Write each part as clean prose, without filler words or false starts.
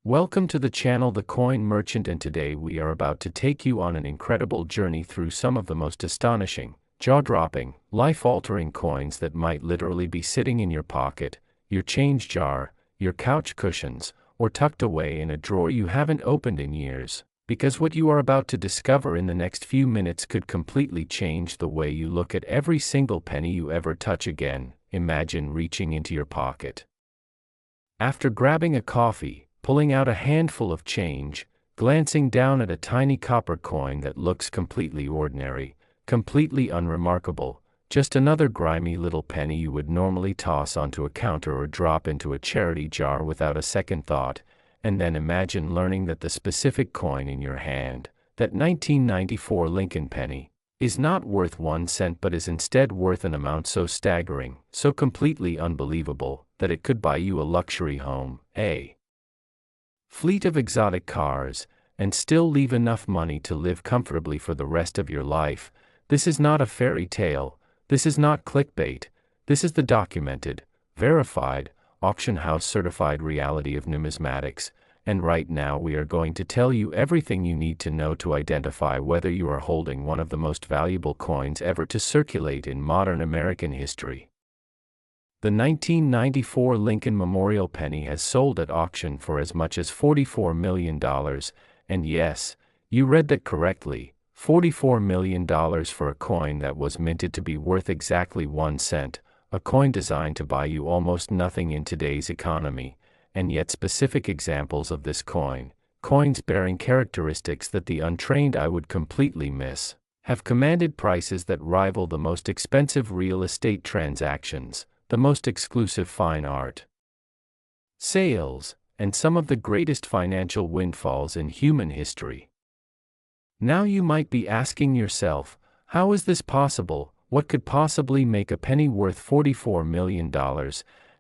Welcome to the channel The Coin Merchant, and today we are about to take you on an incredible journey through some of the most astonishing, jaw-dropping, life-altering coins that might literally be sitting in your pocket, your change jar, your couch cushions, or tucked away in a drawer you haven't opened in years. Because what you are about to discover in the next few minutes could completely change the way you look at every single penny you ever touch again. Imagine reaching into your pocket. After grabbing a coffee, pulling out a handful of change, glancing down at a tiny copper coin that looks completely ordinary, completely unremarkable, just another grimy little penny you would normally toss onto a counter or drop into a charity jar without a second thought, and then imagine learning that the specific coin in your hand, that 1994 Lincoln penny, is not worth 1 cent but is instead worth an amount so staggering, so completely unbelievable, that it could buy you a luxury home, a fleet of exotic cars, and still leave enough money to live comfortably for the rest of your life. This is not a fairy tale, this is not clickbait, this is the documented, verified, auction house certified reality of numismatics, and right now we are going to tell you everything you need to know to identify whether you are holding one of the most valuable coins ever to circulate in modern American history. The 1994 Lincoln Memorial penny has sold at auction for as much as $44 million, and yes, you read that correctly, $44 million for a coin that was minted to be worth exactly 1 cent, a coin designed to buy you almost nothing in today's economy. And yet specific examples of this coin, coins bearing characteristics that the untrained eye would completely miss, have commanded prices that rival the most expensive real estate transactions, the most exclusive fine art sales, and some of the greatest financial windfalls in human history. Now you might be asking yourself, how is this possible? What could possibly make a penny worth $44 million?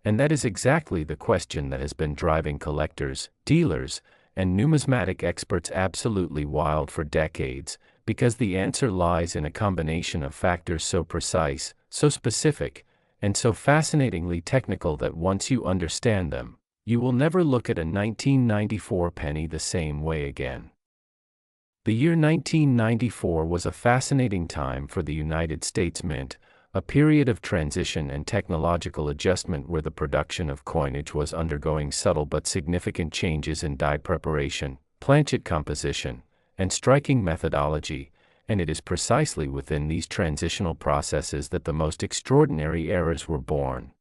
And that is exactly the question that has been driving collectors, dealers, and numismatic experts absolutely wild for decades, because the answer lies in a combination of factors so precise, so specific, and so fascinatingly technical that once you understand them, you will never look at a 1994 penny the same way again. The year 1994 was a fascinating time for the United States Mint, a period of transition and technological adjustment where the production of coinage was undergoing subtle but significant changes in die preparation, planchet composition, and striking methodology, and it is precisely within these transitional processes that the most extraordinary eras were born.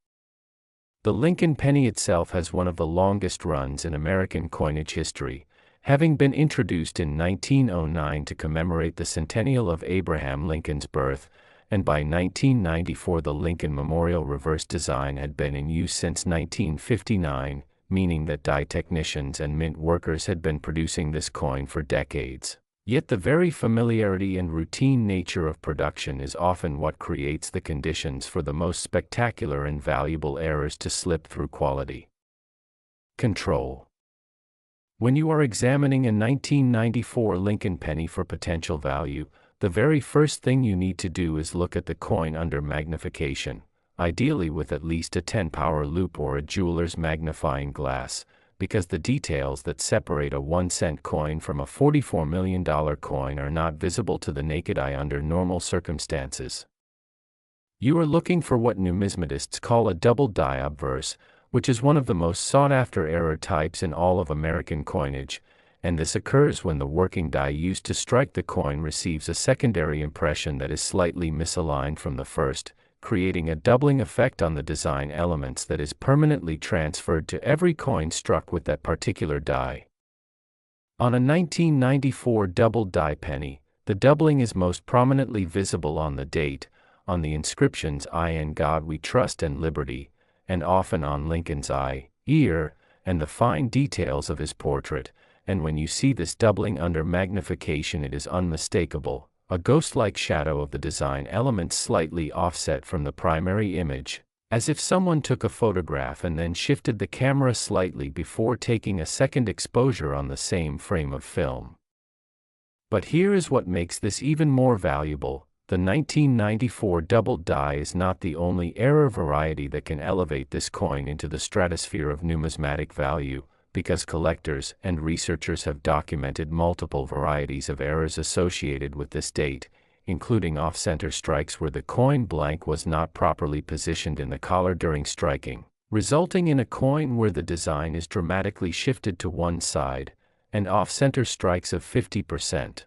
The Lincoln penny itself has one of the longest runs in American coinage history, having been introduced in 1909 to commemorate the centennial of Abraham Lincoln's birth, and by 1994 the Lincoln Memorial reverse design had been in use since 1959, meaning that die technicians and mint workers had been producing this coin for decades. Yet the very familiarity and routine nature of production is often what creates the conditions for the most spectacular and valuable errors to slip through quality control. When you are examining a 1994 Lincoln penny for potential value, the very first thing you need to do is look at the coin under magnification, ideally with at least a 10-power loupe or a jeweler's magnifying glass, because the details that separate a 1-cent coin from a $44 million coin are not visible to the naked eye under normal circumstances. You are looking for what numismatists call a double die obverse, which is one of the most sought-after error types in all of American coinage, and this occurs when the working die used to strike the coin receives a secondary impression that is slightly misaligned from the first, creating a doubling effect on the design elements that is permanently transferred to every coin struck with that particular die. On a 1994 double die penny, the doubling is most prominently visible on the date, on the inscriptions "I in God We Trust" and "Liberty," and often on Lincoln's eye, ear, and the fine details of his portrait. And when you see this doubling under magnification, it is unmistakable, a ghost-like shadow of the design elements slightly offset from the primary image, as if someone took a photograph and then shifted the camera slightly before taking a second exposure on the same frame of film. But here is what makes this even more valuable: the 1994 double die is not the only error variety that can elevate this coin into the stratosphere of numismatic value. because collectors and researchers have documented multiple varieties of errors associated with this date, including off-center strikes where the coin blank was not properly positioned in the collar during striking, resulting in a coin where the design is dramatically shifted to one side, and off-center strikes of 50%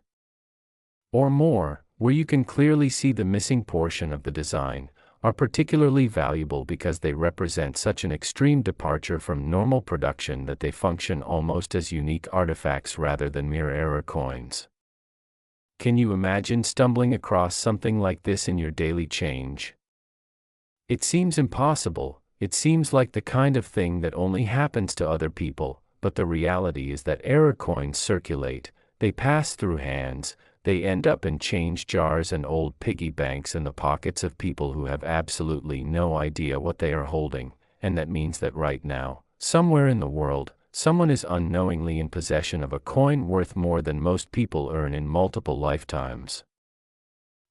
or more, where you can clearly see the missing portion of the design, are particularly valuable because they represent such an extreme departure from normal production that they function almost as unique artifacts rather than mere error coins. Can you imagine stumbling across something like this in your daily change? It seems impossible. It seems like the kind of thing that only happens to other people, but the reality is that error coins circulate, they pass through hands, they end up in change jars and old piggy banks in the pockets of people who have absolutely no idea what they are holding, and that means that right now, somewhere in the world, someone is unknowingly in possession of a coin worth more than most people earn in multiple lifetimes.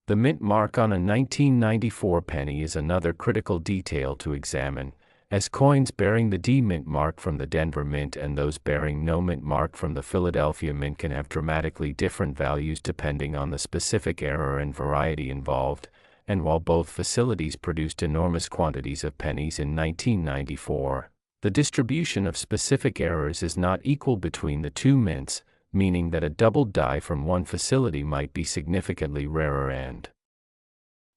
The mint mark on a 1994 penny is another critical detail to examine, as coins bearing the D mint mark from the Denver Mint and those bearing no mint mark from the Philadelphia Mint can have dramatically different values depending on the specific error and variety involved, and while both facilities produced enormous quantities of pennies in 1994, the distribution of specific errors is not equal between the two mints, meaning that a doubled die from one facility might be significantly rarer and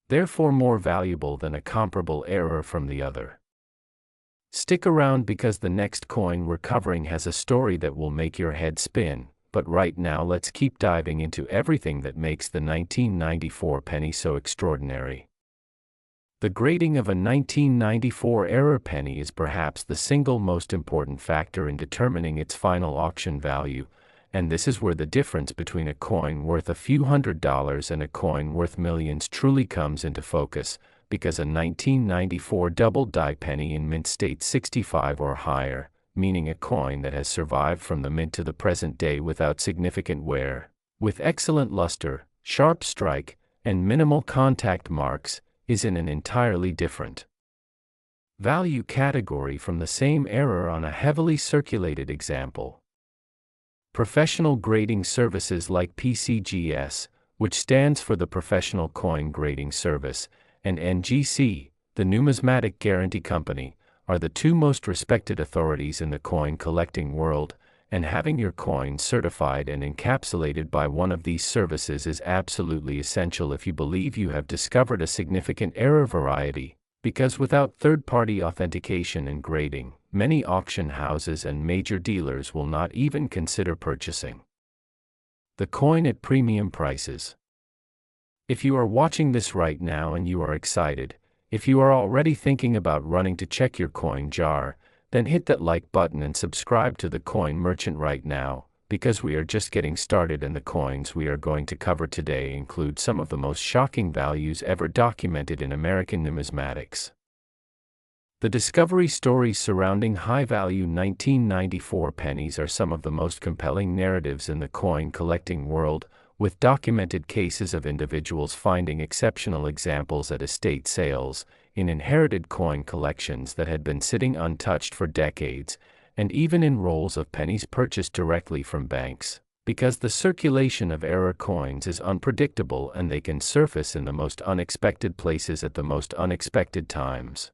therefore more valuable than a comparable error from the other. Stick around because the next coin we're covering has a story that will make your head spin, but right now let's keep diving into everything that makes the 1994 penny so extraordinary. The grading of a 1994 error penny is perhaps the single most important factor in determining its final auction value, and this is where the difference between a coin worth a few $100s and a coin worth millions truly comes into focus, because a 1994 double-die penny in mint state 65 or higher, meaning a coin that has survived from the mint to the present day without significant wear, with excellent luster, sharp strike, and minimal contact marks, is in an entirely different value category from the same error on a heavily circulated example. Professional grading services like PCGS, which stands for the Professional Coin Grading Service, and NGC, the Numismatic Guarantee Company, are the two most respected authorities in the coin collecting world, and having your coin certified and encapsulated by one of these services is absolutely essential if you believe you have discovered a significant error variety, because without third-party authentication and grading, many auction houses and major dealers will not even consider purchasing the coin at premium prices. If you are watching this right now and you are excited, if you are already thinking about running to check your coin jar, then hit that like button and subscribe to the Coin Merchant right now, because we are just getting started and the coins we are going to cover today include some of the most shocking values ever documented in American numismatics. The discovery stories surrounding high-value 1994 pennies are some of the most compelling narratives in the coin collecting world, with documented cases of individuals finding exceptional examples at estate sales, in inherited coin collections that had been sitting untouched for decades, and even in rolls of pennies purchased directly from banks, because the circulation of error coins is unpredictable and they can surface in the most unexpected places at the most unexpected times.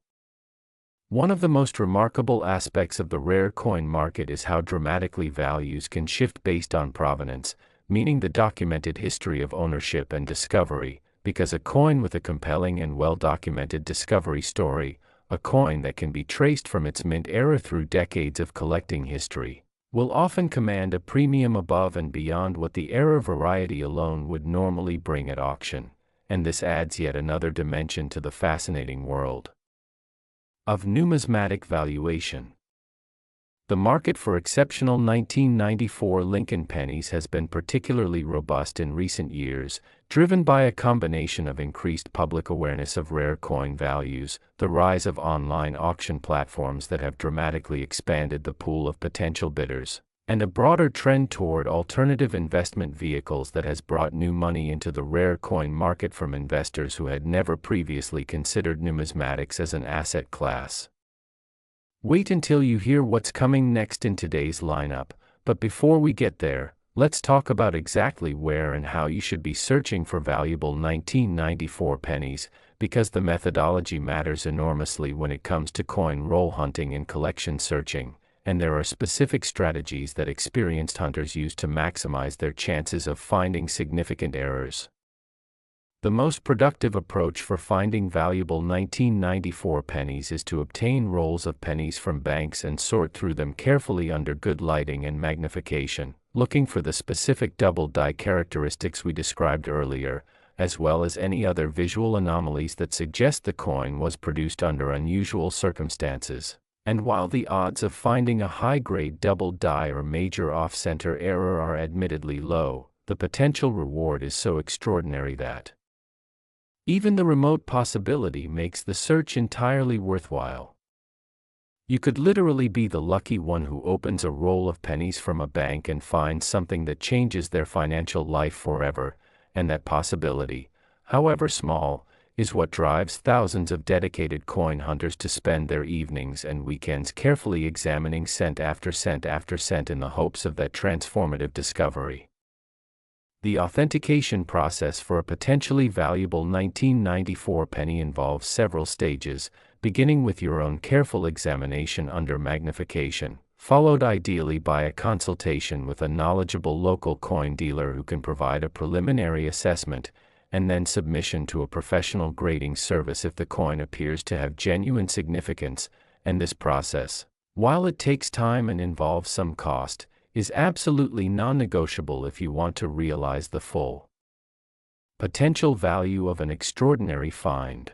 One of the most remarkable aspects of the rare coin market is how dramatically values can shift based on provenance, meaning the documented history of ownership and discovery, because a coin with a compelling and well-documented discovery story, a coin that can be traced from its mint era through decades of collecting history, will often command a premium above and beyond what the error variety alone would normally bring at auction, and this adds yet another dimension to the fascinating world of numismatic valuation. The market for exceptional 1994 Lincoln pennies has been particularly robust in recent years, driven by a combination of increased public awareness of rare coin values, the rise of online auction platforms that have dramatically expanded the pool of potential bidders, and a broader trend toward alternative investment vehicles that has brought new money into the rare coin market from investors who had never previously considered numismatics as an asset class. Wait until you hear what's coming next in today's lineup, but before we get there, let's talk about exactly where and how you should be searching for valuable 1994 pennies, because the methodology matters enormously when it comes to coin roll hunting and collection searching, and there are specific strategies that experienced hunters use to maximize their chances of finding significant errors. The most productive approach for finding valuable 1994 pennies is to obtain rolls of pennies from banks and sort through them carefully under good lighting and magnification, looking for the specific double die characteristics we described earlier, as well as any other visual anomalies that suggest the coin was produced under unusual circumstances. And while the odds of finding a high-grade double die or major off-center error are admittedly low, the potential reward is so extraordinary that even the remote possibility makes the search entirely worthwhile. You could literally be the lucky one who opens a roll of pennies from a bank and finds something that changes their financial life forever, and that possibility, however small, is what drives thousands of dedicated coin hunters to spend their evenings and weekends carefully examining cent after cent after cent in the hopes of that transformative discovery. The authentication process for a potentially valuable 1994 penny involves several stages, beginning with your own careful examination under magnification, followed ideally by a consultation with a knowledgeable local coin dealer who can provide a preliminary assessment, and then submission to a professional grading service if the coin appears to have genuine significance, and this process, while it takes time and involves some cost, is absolutely non-negotiable if you want to realize the full potential value of an extraordinary find.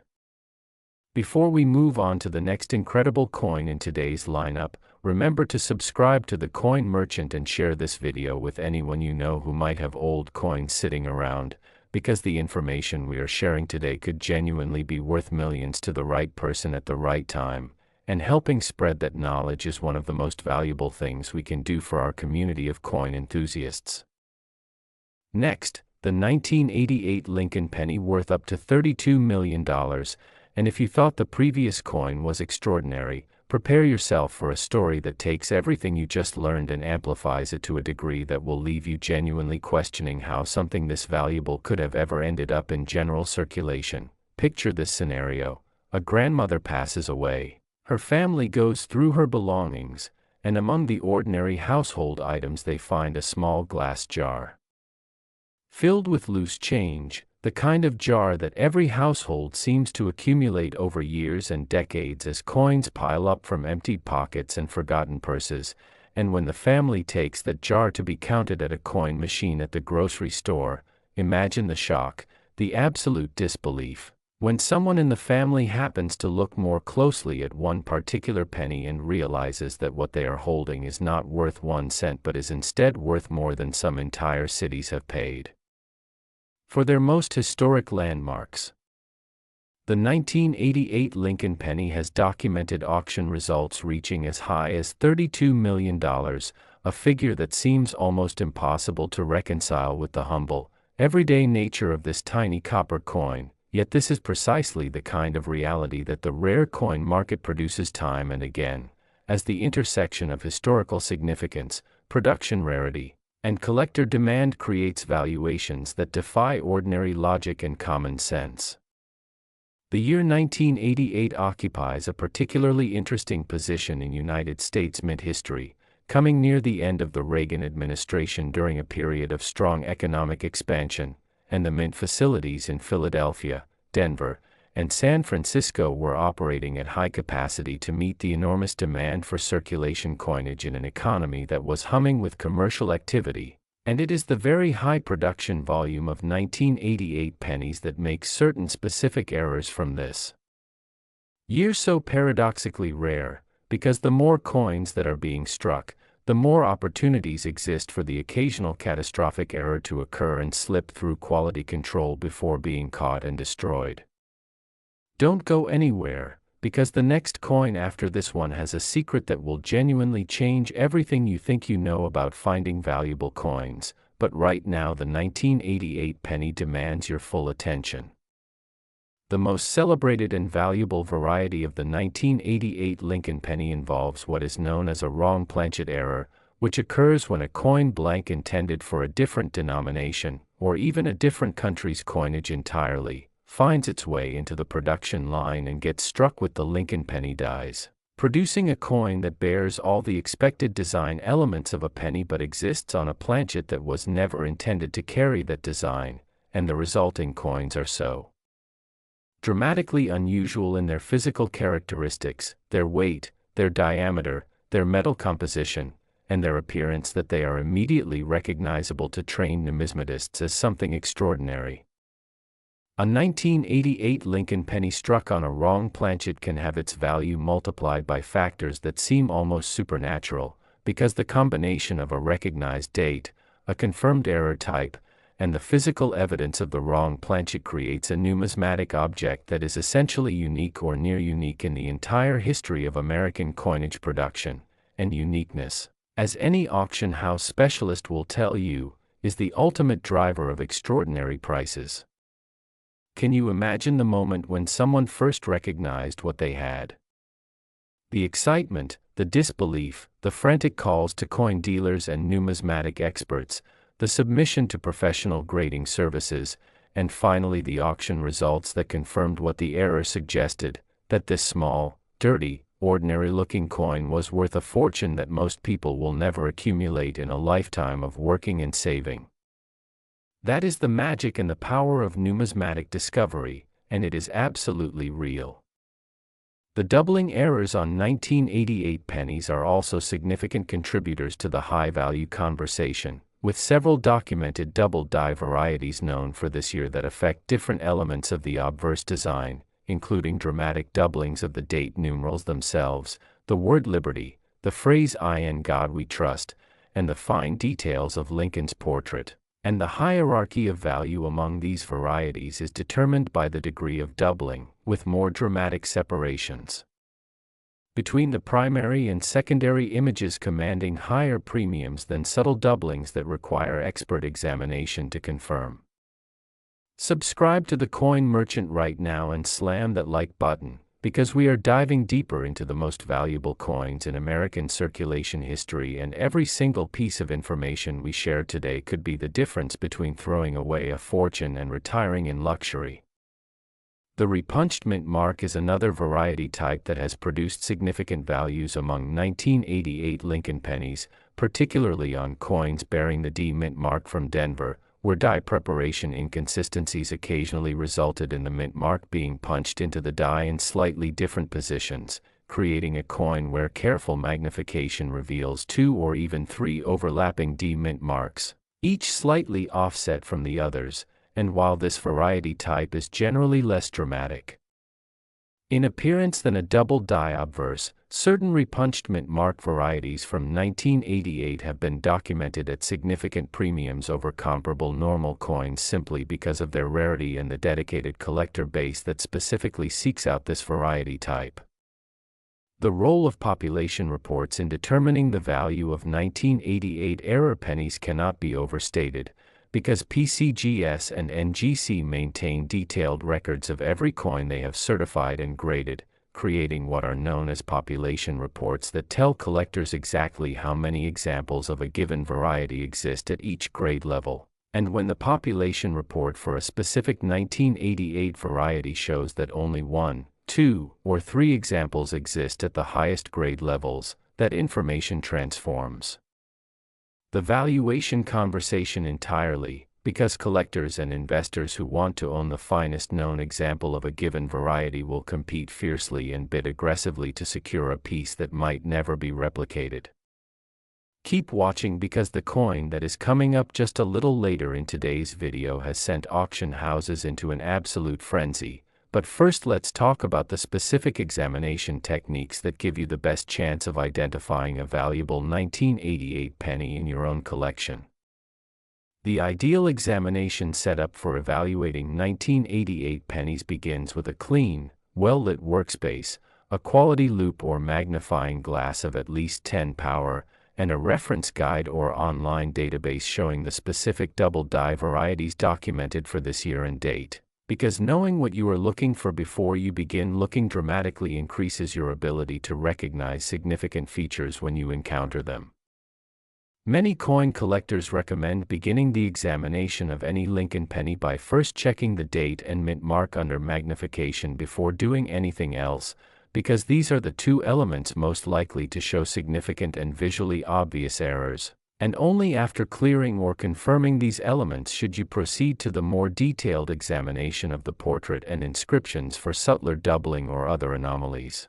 Before we move on to the next incredible coin in today's lineup, remember to subscribe to the Coin Merchant and share this video with anyone you know who might have old coins sitting around, because the information we are sharing today could genuinely be worth millions to the right person at the right time. And helping spread that knowledge is one of the most valuable things we can do for our community of coin enthusiasts. Next, the 1988 Lincoln penny worth up to $32 million, and if you thought the previous coin was extraordinary, prepare yourself for a story that takes everything you just learned and amplifies it to a degree that will leave you genuinely questioning how something this valuable could have ever ended up in general circulation. Picture this scenario: a grandmother passes away. Her family goes through her belongings, and among the ordinary household items they find a small glass jar filled with loose change, the kind of jar that every household seems to accumulate over years and decades as coins pile up from emptied pockets and forgotten purses. And when the family takes that jar to be counted at a coin machine at the grocery store, imagine the shock, the absolute disbelief, when someone in the family happens to look more closely at one particular penny and realizes that what they are holding is not worth 1 cent but is instead worth more than some entire cities have paid for their most historic landmarks. The 1988 Lincoln penny has documented auction results reaching as high as $32 million, a figure that seems almost impossible to reconcile with the humble, everyday nature of this tiny copper coin. Yet this is precisely the kind of reality that the rare coin market produces time and again, as the intersection of historical significance, production rarity, and collector demand creates valuations that defy ordinary logic and common sense. The year 1988 occupies a particularly interesting position in United States mint history, coming near the end of the Reagan administration during a period of strong economic expansion, and the mint facilities in Philadelphia, Denver, and San Francisco were operating at high capacity to meet the enormous demand for circulation coinage in an economy that was humming with commercial activity, and it is the very high production volume of 1988 pennies that makes certain specific errors from this year so paradoxically rare, because the more coins that are being struck, the more opportunities exist for the occasional catastrophic error to occur and slip through quality control before being caught and destroyed. Don't go anywhere, because the next coin after this one has a secret that will genuinely change everything you think you know about finding valuable coins. But right now the 1988 penny demands your full attention. The most celebrated and valuable variety of the 1988 Lincoln penny involves what is known as a wrong planchet error, which occurs when a coin blank intended for a different denomination, or even a different country's coinage entirely, finds its way into the production line and gets struck with the Lincoln penny dies, producing a coin that bears all the expected design elements of a penny but exists on a planchet that was never intended to carry that design, and the resulting coins are so dramatically unusual in their physical characteristics, their weight, their diameter, their metal composition, and their appearance that they are immediately recognizable to trained numismatists as something extraordinary. A 1988 Lincoln penny struck on a wrong planchet can have its value multiplied by factors that seem almost supernatural, because the combination of a recognized date, a confirmed error type, and the physical evidence of the wrong planchet creates a numismatic object that is essentially unique or near unique in the entire history of American coinage production, and uniqueness, as any auction house specialist will tell you, is the ultimate driver of extraordinary prices. Can you imagine the moment when someone first recognized what they had? The excitement, the disbelief, the frantic calls to coin dealers and numismatic experts, the submission to professional grading services, and finally the auction results that confirmed what the error suggested, that this small, dirty, ordinary-looking coin was worth a fortune that most people will never accumulate in a lifetime of working and saving. That is the magic and the power of numismatic discovery, and it is absolutely real. The doubling errors on 1988 pennies are also significant contributors to the high-value conversation, with several documented double die varieties known for this year that affect different elements of the obverse design, including dramatic doublings of the date numerals themselves, the word liberty, the phrase "In God We Trust," and the fine details of Lincoln's portrait. And the hierarchy of value among these varieties is determined by the degree of doubling, with more dramatic separations between the primary and secondary images commanding higher premiums than subtle doublings that require expert examination to confirm. Subscribe to the Coin Merchant right now and slam that like button, because we are diving deeper into the most valuable coins in American circulation history, and every single piece of information we share today could be the difference between throwing away a fortune and retiring in luxury. The repunched mint mark is another variety type that has produced significant values among 1988 Lincoln pennies, particularly on coins bearing the D mint mark from Denver, where die preparation inconsistencies occasionally resulted in the mint mark being punched into the die in slightly different positions, creating a coin where careful magnification reveals 2 or even 3 overlapping D mint marks, each slightly offset from the others, and while this variety type is generally less dramatic in appearance than a double die obverse, certain repunched mint mark varieties from 1988 have been documented at significant premiums over comparable normal coins simply because of their rarity and the dedicated collector base that specifically seeks out this variety type. The role of population reports in determining the value of 1988 error pennies cannot be overstated, because PCGS and NGC maintain detailed records of every coin they have certified and graded, creating what are known as population reports that tell collectors exactly how many examples of a given variety exist at each grade level. And when the population report for a specific 1988 variety shows that only 1, 2, or 3 examples exist at the highest grade levels, that information transforms the valuation conversation entirely, because collectors and investors who want to own the finest known example of a given variety will compete fiercely and bid aggressively to secure a piece that might never be replicated. Keep watching, because the coin that is coming up just a little later in today's video has sent auction houses into an absolute frenzy. But first, let's talk about the specific examination techniques that give you the best chance of identifying a valuable 1988 penny in your own collection. The ideal examination setup for evaluating 1988 pennies begins with a clean, well-lit workspace, a quality loupe or magnifying glass of at least 10 power, and a reference guide or online database showing the specific double die varieties documented for this year and date. Because knowing what you are looking for before you begin looking dramatically increases your ability to recognize significant features when you encounter them. Many coin collectors recommend beginning the examination of any Lincoln penny by first checking the date and mint mark under magnification before doing anything else, because these are the two elements most likely to show significant and visually obvious errors, and only after clearing or confirming these elements should you proceed to the more detailed examination of the portrait and inscriptions for subtler doubling or other anomalies.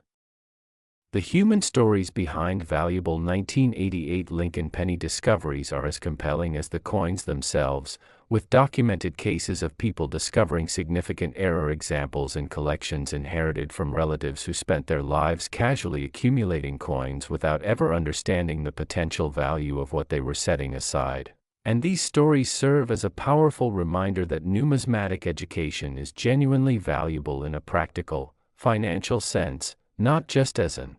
The human stories behind valuable 1988 Lincoln penny discoveries are as compelling as the coins themselves, with documented cases of people discovering significant error examples in collections inherited from relatives who spent their lives casually accumulating coins without ever understanding the potential value of what they were setting aside. And these stories serve as a powerful reminder that numismatic education is genuinely valuable in a practical, financial sense, not just as an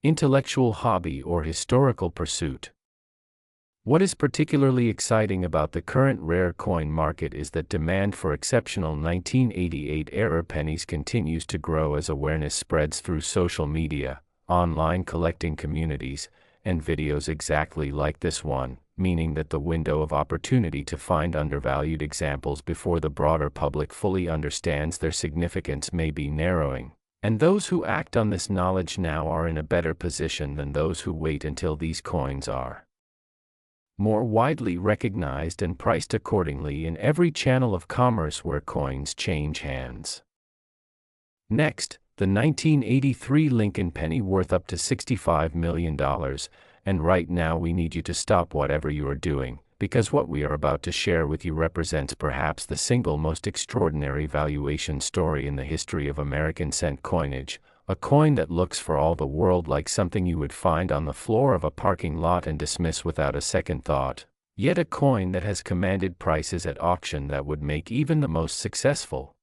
intellectual hobby or historical pursuit. What is particularly exciting about the current rare coin market is that demand for exceptional 1988 era pennies continues to grow as awareness spreads through social media, online collecting communities, and videos exactly like this one, meaning that the window of opportunity to find undervalued examples before the broader public fully understands their significance may be narrowing. And those who act on this knowledge now are in a better position than those who wait until these coins are more widely recognized and priced accordingly in every channel of commerce where coins change hands. Next, the 1983 Lincoln penny worth up to $65 million, and right now we need you to stop whatever you are doing, because what we are about to share with you represents perhaps the single most extraordinary valuation story in the history of American cent coinage, a coin that looks for all the world like something you would find on the floor of a parking lot and dismiss without a second thought, yet a coin that has commanded prices at auction that would make even the most successful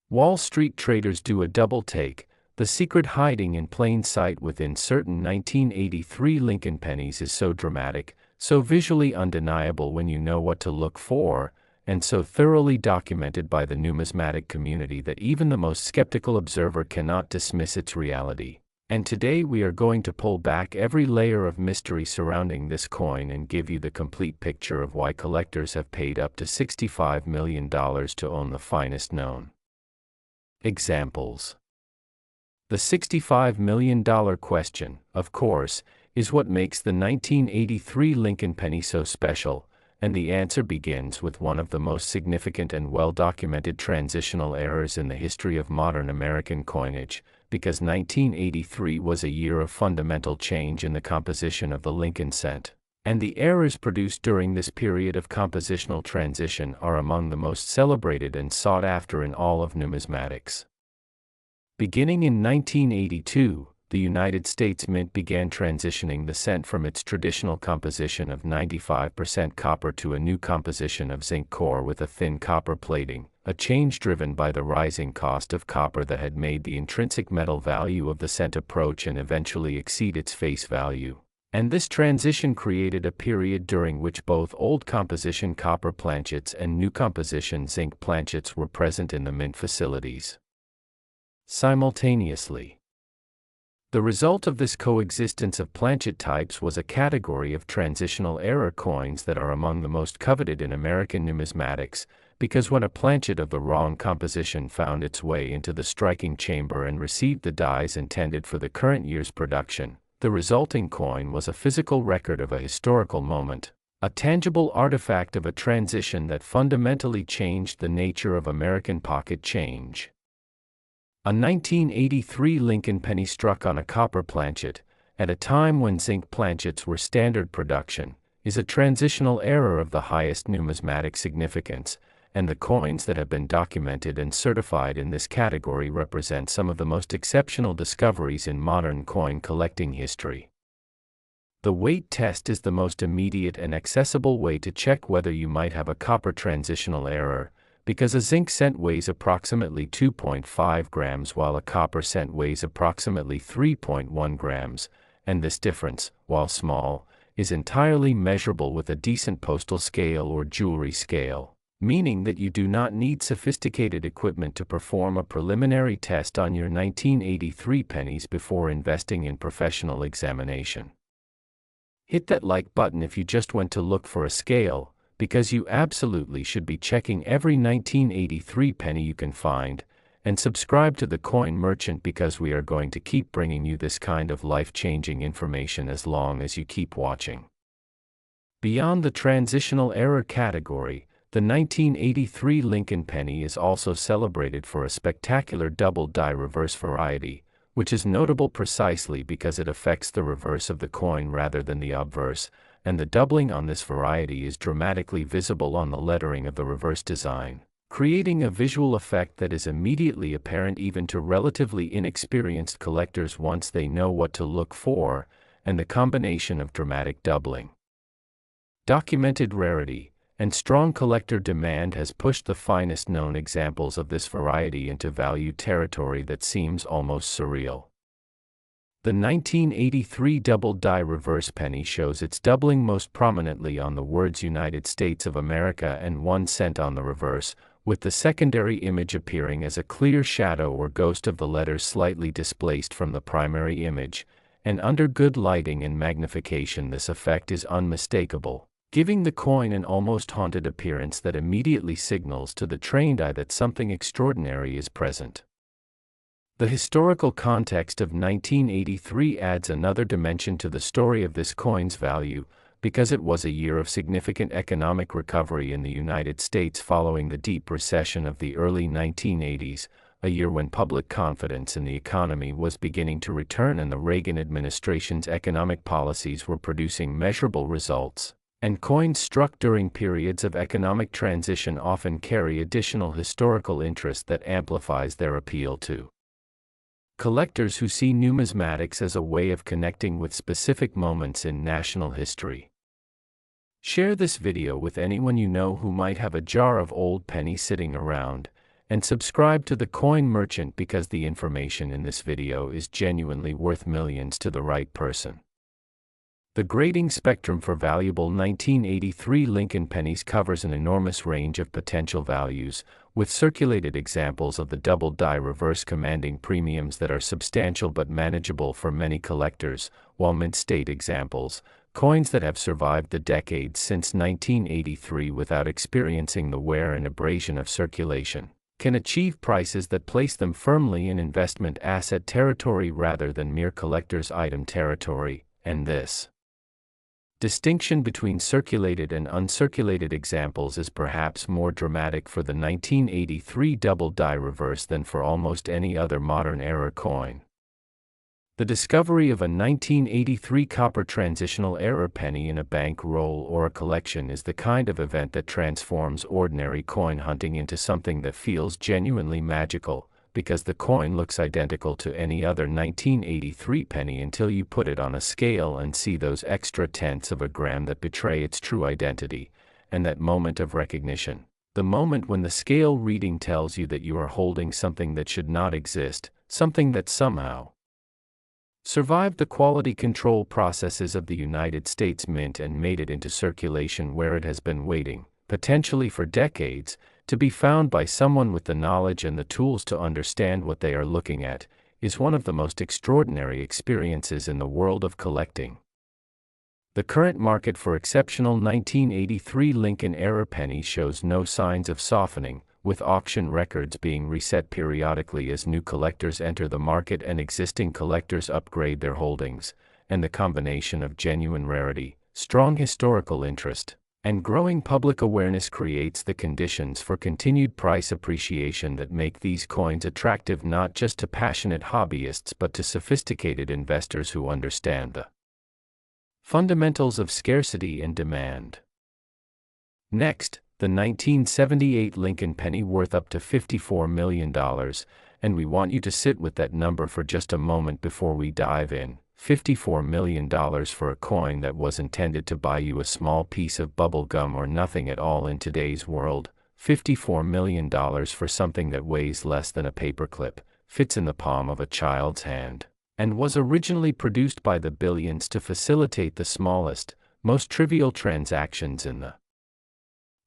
Wall Street traders do a double take. The secret hiding in plain sight within certain 1983 Lincoln pennies is so dramatic, so visually undeniable when you know what to look for, and so thoroughly documented by the numismatic community that even the most skeptical observer cannot dismiss its reality. And today we are going to pull back every layer of mystery surrounding this coin and give you the complete picture of why collectors have paid up to $65 million to own the finest known examples. The $65 million question, of course, is what makes the 1983 Lincoln penny so special, and the answer begins with one of the most significant and well-documented transitional errors in the history of modern American coinage, because 1983 was a year of fundamental change in the composition of the Lincoln cent, and the errors produced during this period of compositional transition are among the most celebrated and sought after in all of numismatics. Beginning in 1982, the United States Mint began transitioning the cent from its traditional composition of 95% copper to a new composition of zinc core with a thin copper plating, a change driven by the rising cost of copper that had made the intrinsic metal value of the cent approach and eventually exceed its face value. And this transition created a period during which both old composition copper planchets and new composition zinc planchets were present in the mint facilities simultaneously. The result of this coexistence of planchet types was a category of transitional era coins that are among the most coveted in American numismatics, because when a planchet of the wrong composition found its way into the striking chamber and received the dies intended for the current year's production, the resulting coin was a physical record of a historical moment, a tangible artifact of a transition that fundamentally changed the nature of American pocket change. A 1983 Lincoln penny struck on a copper planchet, at a time when zinc planchets were standard production, is a transitional error of the highest numismatic significance, and the coins that have been documented and certified in this category represent some of the most exceptional discoveries in modern coin collecting history. The weight test is the most immediate and accessible way to check whether you might have a copper transitional error, because a zinc cent weighs approximately 2.5 grams while a copper cent weighs approximately 3.1 grams, and this difference, while small, is entirely measurable with a decent postal scale or jewelry scale. meaning that you do not need sophisticated equipment to perform a preliminary test on your 1983 pennies before investing in professional examination. Hit that like button if you just went to look for a scale, because you absolutely should be checking every 1983 penny you can find, and subscribe to the Coin Merchant because we are going to keep bringing you this kind of life-changing information as long as you keep watching. Beyond the transitional error category, the 1983 Lincoln penny is also celebrated for a spectacular double die reverse variety, which is notable precisely because it affects the reverse of the coin rather than the obverse, and the doubling on this variety is dramatically visible on the lettering of the reverse design, creating a visual effect that is immediately apparent even to relatively inexperienced collectors once they know what to look for, and the combination of dramatic doubling, documented rarity, and strong collector demand has pushed the finest known examples of this variety into value territory that seems almost surreal. The 1983 double die reverse penny shows its doubling most prominently on the words United States of America and 1 cent on the reverse, with the secondary image appearing as a clear shadow or ghost of the letters slightly displaced from the primary image, and under good lighting and magnification this effect is unmistakable, giving the coin an almost haunted appearance that immediately signals to the trained eye that something extraordinary is present. The historical context of 1983 adds another dimension to the story of this coin's value, because it was a year of significant economic recovery in the United States following the deep recession of the early 1980s, a year when public confidence in the economy was beginning to return and the Reagan administration's economic policies were producing measurable results. And coins struck during periods of economic transition often carry additional historical interest that amplifies their appeal to collectors who see numismatics as a way of connecting with specific moments in national history. Share this video with anyone you know who might have a jar of old pennies sitting around, and subscribe to the Coin Merchant because the information in this video is genuinely worth millions to the right person. The grading spectrum for valuable 1983 Lincoln pennies covers an enormous range of potential values, with circulated examples of the double die reverse commanding premiums that are substantial but manageable for many collectors, while mint-state examples, coins that have survived the decades since 1983 without experiencing the wear and abrasion of circulation, can achieve prices that place them firmly in investment asset territory rather than mere collector's item territory, and this distinction between circulated and uncirculated examples is perhaps more dramatic for the 1983 double die reverse than for almost any other modern era coin. The discovery of a 1983 copper transitional era penny in a bank roll or a collection is the kind of event that transforms ordinary coin hunting into something that feels genuinely magical, because the coin looks identical to any other 1983 penny until you put it on a scale and see those extra tenths of a gram that betray its true identity, and that moment of recognition, the moment when the scale reading tells you that you are holding something that should not exist, something that somehow survived the quality control processes of the United States Mint and made it into circulation where it has been waiting, potentially for decades, to be found by someone with the knowledge and the tools to understand what they are looking at, is one of the most extraordinary experiences in the world of collecting. The current market for exceptional 1983 Lincoln era pennies shows no signs of softening, with auction records being reset periodically as new collectors enter the market and existing collectors upgrade their holdings, and the combination of genuine rarity, strong historical interest, and growing public awareness creates the conditions for continued price appreciation that make these coins attractive not just to passionate hobbyists but to sophisticated investors who understand the fundamentals of scarcity and demand. Next, the 1978 Lincoln penny worth up to $54 million, and we want you to sit with that number for just a moment before we dive in. $54 million for a coin that was intended to buy you a small piece of bubble gum or nothing at all in today's world. $54 million for something that weighs less than a paperclip, fits in the palm of a child's hand, and was originally produced by the billions to facilitate the smallest, most trivial transactions in the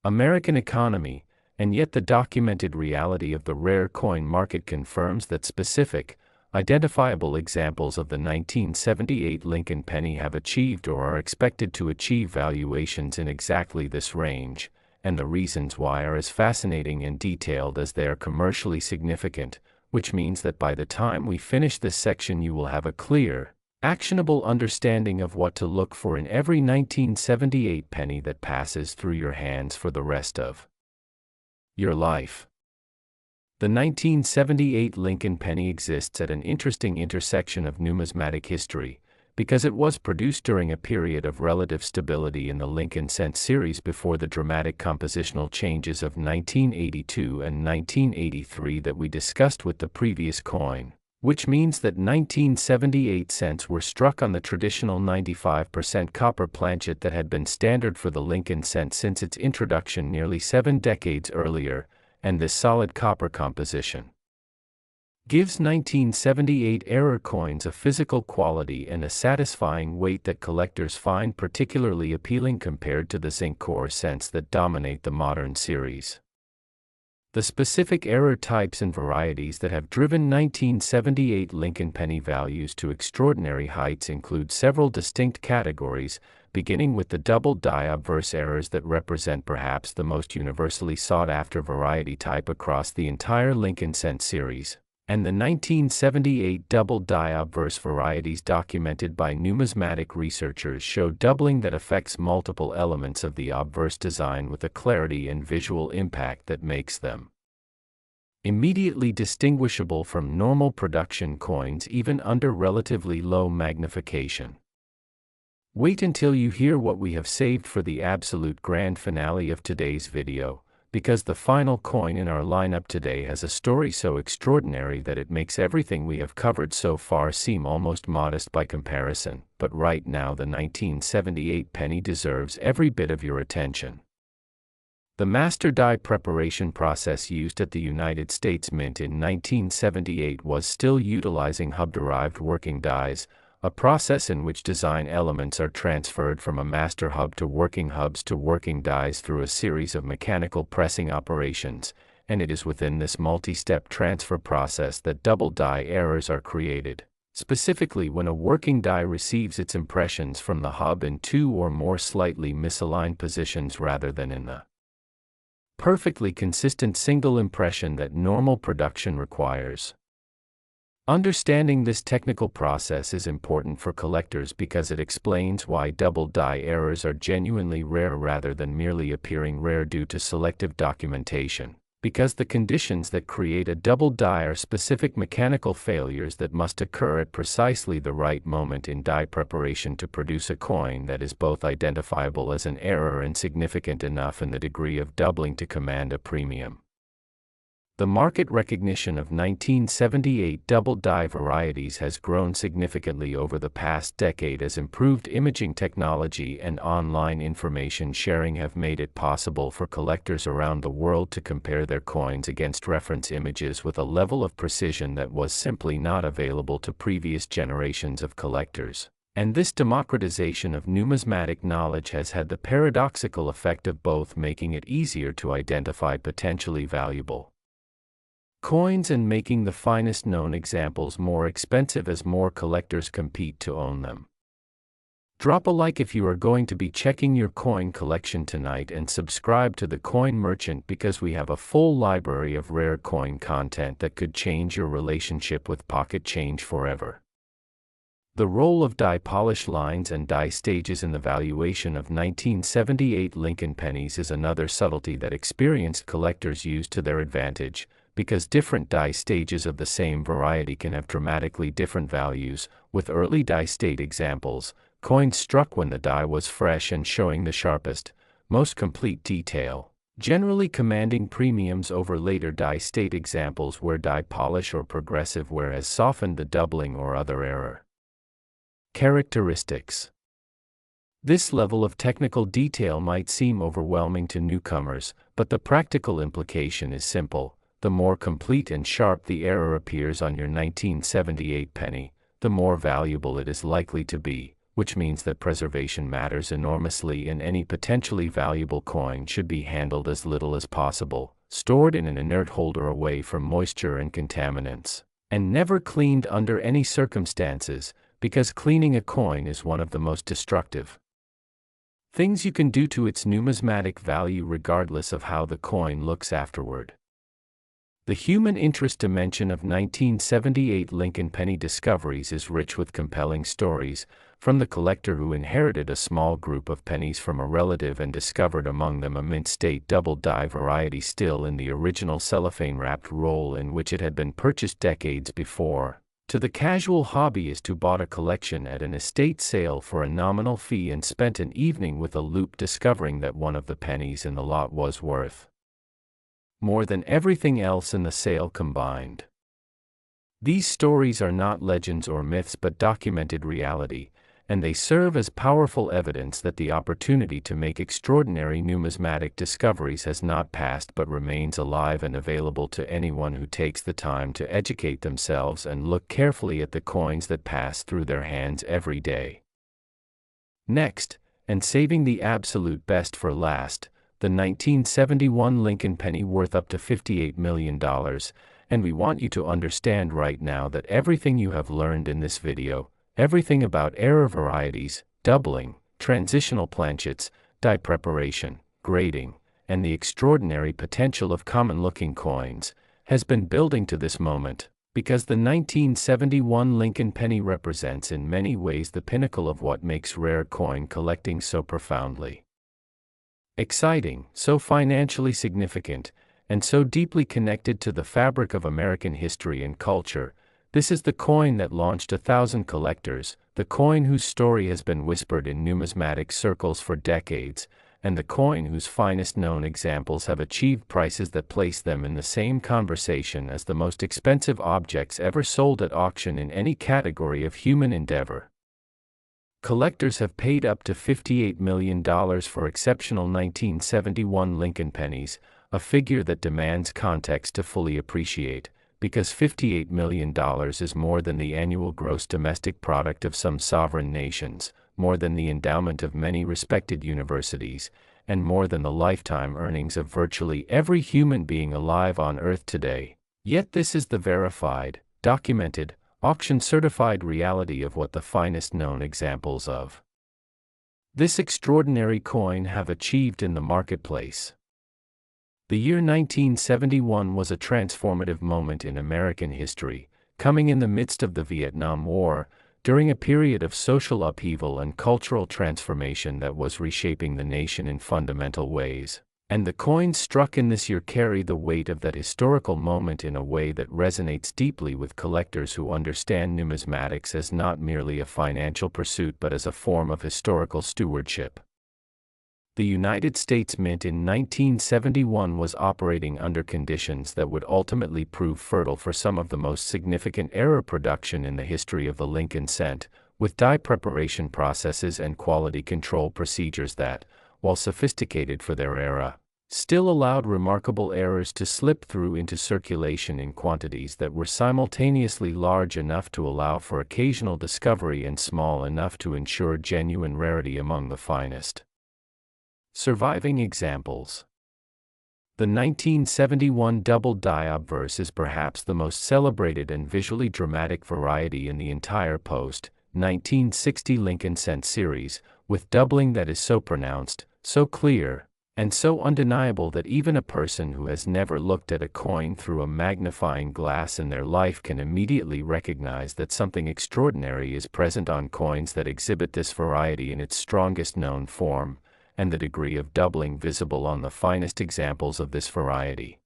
American economy, And yet the documented reality of the rare coin market confirms that specific, identifiable examples of the 1978 Lincoln penny have achieved or are expected to achieve valuations in exactly this range, and the reasons why are as fascinating and detailed as they are commercially significant, which means that by the time we finish this section you will have a clear, actionable understanding of what to look for in every 1978 penny that passes through your hands for the rest of your life. The 1978 Lincoln penny exists at an interesting intersection of numismatic history, because it was produced during a period of relative stability in the Lincoln cent series before the dramatic compositional changes of 1982 and 1983 that we discussed with the previous coin, which means that 1978 cents were struck on the traditional 95% copper planchet that had been standard for the Lincoln cent since its introduction nearly 7 decades earlier, and this solid copper composition gives 1978 error coins a physical quality and a satisfying weight that collectors find particularly appealing compared to the zinc core cents that dominate the modern series. The specific error types and varieties that have driven 1978 Lincoln penny values to extraordinary heights include several distinct categories, beginning with the double die obverse errors that represent perhaps the most universally sought-after variety type across the entire Lincoln cent series, and the 1978 double die obverse varieties documented by numismatic researchers show doubling that affects multiple elements of the obverse design with a clarity and visual impact that makes them immediately distinguishable from normal production coins even under relatively low magnification. Wait until you hear what we have saved for the absolute grand finale of today's video, because the final coin in our lineup today has a story so extraordinary that it makes everything we have covered so far seem almost modest by comparison. But right now the 1978 penny deserves every bit of your attention. The master die preparation process used at the United States Mint in 1978 was still utilizing hub-derived working dies, a process in which design elements are transferred from a master hub to working hubs to working dies through a series of mechanical pressing operations, and it is within this multi-step transfer process that double die errors are created, specifically when a working die receives its impressions from the hub in two or more slightly misaligned positions rather than in the perfectly consistent single impression that normal production requires. Understanding this technical process is important for collectors because it explains why double die errors are genuinely rare rather than merely appearing rare due to selective documentation, because the conditions that create a double die are specific mechanical failures that must occur at precisely the right moment in die preparation to produce a coin that is both identifiable as an error and significant enough in the degree of doubling to command a premium. The market recognition of 1978 double die varieties has grown significantly over the past decade as improved imaging technology and online information sharing have made it possible for collectors around the world to compare their coins against reference images with a level of precision that was simply not available to previous generations of collectors. And this democratization of numismatic knowledge has had the paradoxical effect of both making it easier to identify potentially valuable coins and making the finest known examples more expensive as more collectors compete to own them. Drop a like if you are going to be checking your coin collection tonight, and subscribe to the Coin Merchant because we have a full library of rare coin content that could change your relationship with pocket change forever. The role of die polish lines and die stages in the valuation of 1978 Lincoln pennies is another subtlety that experienced collectors use to their advantage, because different die stages of the same variety can have dramatically different values, with early die state examples, coins struck when the die was fresh and showing the sharpest, most complete detail, generally commanding premiums over later die state examples where die polish or progressive wear has softened the doubling or other error characteristics. This level of technical detail might seem overwhelming to newcomers, but the practical implication is simple. The more complete and sharp the error appears on your 1978 penny, the more valuable it is likely to be, which means that preservation matters enormously and any potentially valuable coin should be handled as little as possible, stored in an inert holder away from moisture and contaminants, and never cleaned under any circumstances, because cleaning a coin is one of the most destructive things you can do to its numismatic value regardless of how the coin looks afterward. The human interest dimension of 1978 Lincoln penny discoveries is rich with compelling stories, from the collector who inherited a small group of pennies from a relative and discovered among them a mint-state double-die variety still in the original cellophane-wrapped roll in which it had been purchased decades before, to the casual hobbyist who bought a collection at an estate sale for a nominal fee and spent an evening with a loupe discovering that one of the pennies in the lot was worth more than everything else in the sale combined. These stories are not legends or myths but documented reality, and they serve as powerful evidence that the opportunity to make extraordinary numismatic discoveries has not passed but remains alive and available to anyone who takes the time to educate themselves and look carefully at the coins that pass through their hands every day. Next, and saving the absolute best for last, the 1971 Lincoln penny worth up to $58 million, and we want you to understand right now that everything you have learned in this video, everything about error varieties, doubling, transitional planchets, die preparation, grading, and the extraordinary potential of common-looking coins, has been building to this moment, because the 1971 Lincoln penny represents in many ways the pinnacle of what makes rare coin collecting so profoundly exciting, so financially significant, and so deeply connected to the fabric of American history and culture. This is the coin that launched 1,000 collectors, the coin whose story has been whispered in numismatic circles for decades, and the coin whose finest known examples have achieved prices that place them in the same conversation as the most expensive objects ever sold at auction in any category of human endeavor. Collectors have paid up to $58 million for exceptional 1971 Lincoln pennies, a figure that demands context to fully appreciate, because $58 million is more than the annual gross domestic product of some sovereign nations, more than the endowment of many respected universities, and more than the lifetime earnings of virtually every human being alive on Earth today. Yet this is the verified, documented, auction-certified reality of what the finest known examples of this extraordinary coin have achieved in the marketplace. The year 1971 was a transformative moment in American history, coming in the midst of the Vietnam War, during a period of social upheaval and cultural transformation that was reshaping the nation in fundamental ways. And the coins struck in this year carry the weight of that historical moment in a way that resonates deeply with collectors who understand numismatics as not merely a financial pursuit but as a form of historical stewardship. The United States Mint in 1971 was operating under conditions that would ultimately prove fertile for some of the most significant error production in the history of the Lincoln cent, with die preparation processes and quality control procedures that, while sophisticated for their era, still allowed remarkable errors to slip through into circulation in quantities that were simultaneously large enough to allow for occasional discovery and small enough to ensure genuine rarity among the finest surviving examples. The 1971 double-die obverse is perhaps the most celebrated and visually dramatic variety in the entire post-1960 Lincoln cent series, with doubling that is so pronounced, so clear, and so undeniable that even a person who has never looked at a coin through a magnifying glass in their life can immediately recognize that something extraordinary is present on coins that exhibit this variety in its strongest known form, and the degree of doubling visible on the finest examples of this variety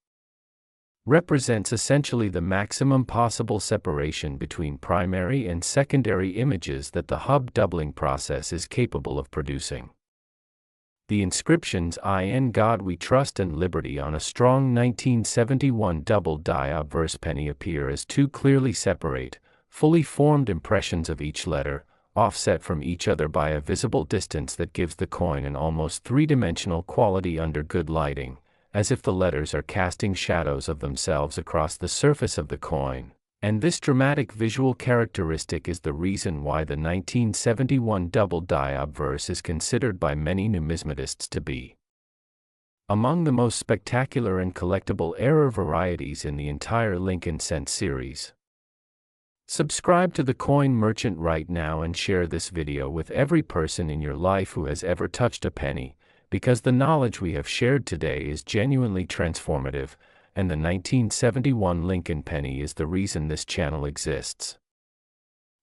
represents essentially the maximum possible separation between primary and secondary images that the Hub doubling process is capable of producing. The inscriptions "In God We Trust" and "Liberty" on a strong 1971 double-die obverse penny appear as two clearly separate, fully formed impressions of each letter, offset from each other by a visible distance that gives the coin an almost three-dimensional quality under good lighting, as if the letters are casting shadows of themselves across the surface of the coin. And this dramatic visual characteristic is the reason why the 1971 double-die obverse is considered by many numismatists to be Among the most spectacular and collectible error varieties in the entire Lincoln Cent series. Subscribe to the Coin Merchant right now and share this video with every person in your life who has ever touched a penny, because the knowledge we have shared today is genuinely transformative, and the 1971 Lincoln penny is the reason this channel exists.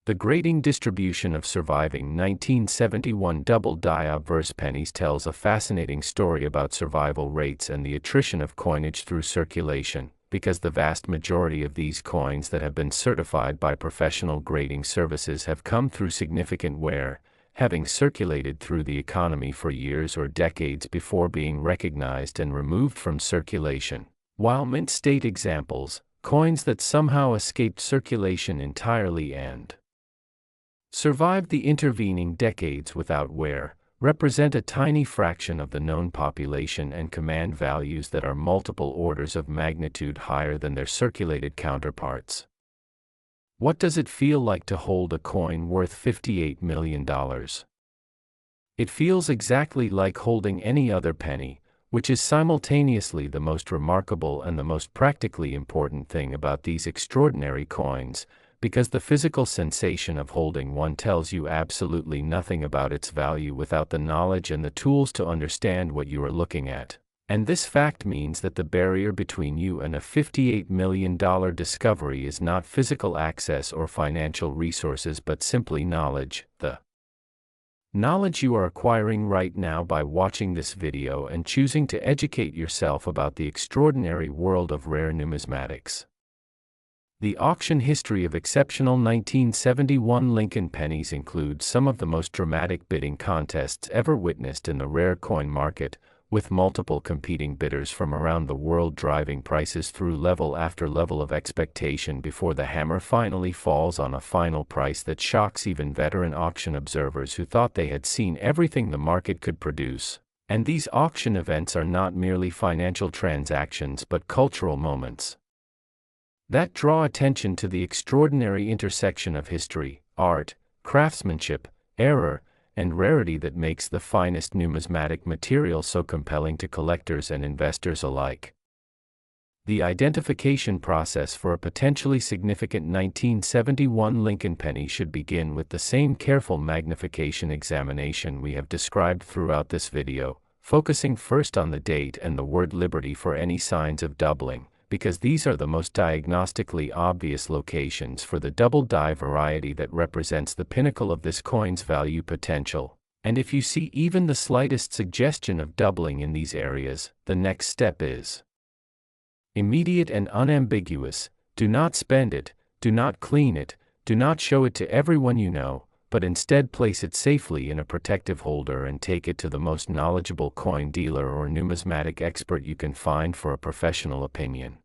The grading distribution of surviving 1971 double-die obverse pennies tells a fascinating story about survival rates and the attrition of coinage through circulation, because the vast majority of these coins that have been certified by professional grading services have come through significant wear, having circulated through the economy for years or decades before being recognized and removed from circulation. While mint state examples, coins that somehow escaped circulation entirely and survived the intervening decades without wear, represent a tiny fraction of the known population and command values that are multiple orders of magnitude higher than their circulated counterparts. What does it feel like to hold a coin worth $58 million? It feels exactly like holding any other penny, which is simultaneously the most remarkable and the most practically important thing about these extraordinary coins, because the physical sensation of holding one tells you absolutely nothing about its value without the knowledge and the tools to understand what you are looking at. And this fact means that the barrier between you and a $58 million discovery is not physical access or financial resources but simply knowledge, the knowledge you are acquiring right now by watching this video and choosing to educate yourself about the extraordinary world of rare numismatics. The auction history of exceptional 1971 Lincoln pennies includes some of the most dramatic bidding contests ever witnessed in the rare coin market, with multiple competing bidders from around the world driving prices through level after level of expectation before the hammer finally falls on a final price that shocks even veteran auction observers who thought they had seen everything the market could produce. And these auction events are not merely financial transactions but cultural moments that draw attention to the extraordinary intersection of history, art, craftsmanship, error, and rarity that makes the finest numismatic material so compelling to collectors and investors alike. The identification process for a potentially significant 1971 Lincoln penny should begin with the same careful magnification examination we have described throughout this video, focusing first on the date and the word Liberty for any signs of doubling, because these are the most diagnostically obvious locations for the double-die variety that represents the pinnacle of this coin's value potential. And if you see even the slightest suggestion of doubling in these areas, the next step is immediate and unambiguous. Do not spend it, do not clean it, do not show it to everyone you know, but instead place it safely in a protective holder and take it to the most knowledgeable coin dealer or numismatic expert you can find for a professional opinion.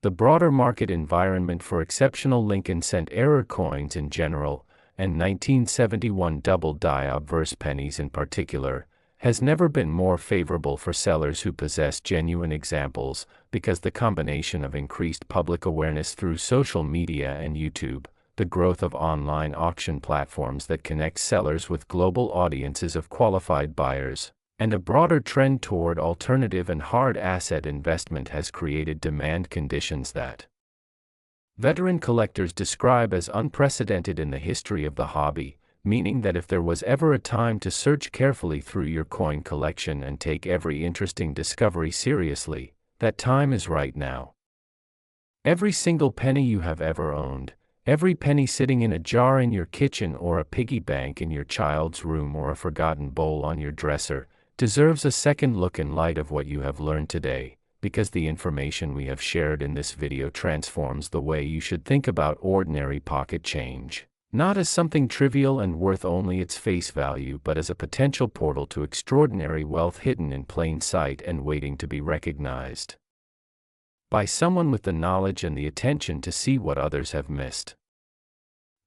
The broader market environment for exceptional Lincoln Cent error coins in general, and 1971 double-die obverse pennies in particular, has never been more favorable for sellers who possess genuine examples, because the combination of increased public awareness through social media and YouTube, the growth of online auction platforms that connect sellers with global audiences of qualified buyers, and a broader trend toward alternative and hard asset investment has created demand conditions that veteran collectors describe as unprecedented in the history of the hobby, meaning that if there was ever a time to search carefully through your coin collection and take every interesting discovery seriously, that time is right now. Every single penny you have ever owned, every penny sitting in a jar in your kitchen or a piggy bank in your child's room or a forgotten bowl on your dresser, deserves a second look in light of what you have learned today, because the information we have shared in this video transforms the way you should think about ordinary pocket change, not as something trivial and worth only its face value but as a potential portal to extraordinary wealth hidden in plain sight and waiting to be recognized by someone with the knowledge and the attention to see what others have missed.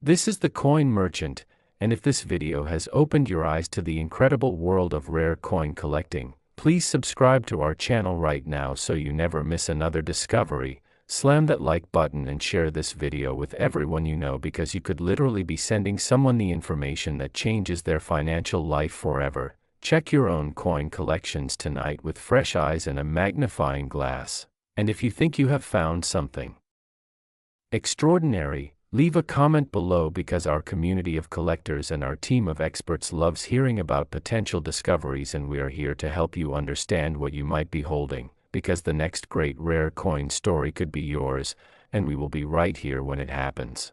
This is the Coin Merchant, and if this video has opened your eyes to the incredible world of rare coin collecting, please subscribe to our channel right now so you never miss another discovery. Slam that like button and share this video with everyone you know, because you could literally be sending someone the information that changes their financial life forever. Check your own coin collections tonight with fresh eyes and a magnifying glass. And if you think you have found something extraordinary, leave a comment below, because our community of collectors and our team of experts loves hearing about potential discoveries, and we are here to help you understand what you might be holding, because the next great rare coin story could be yours, and we will be right here when it happens.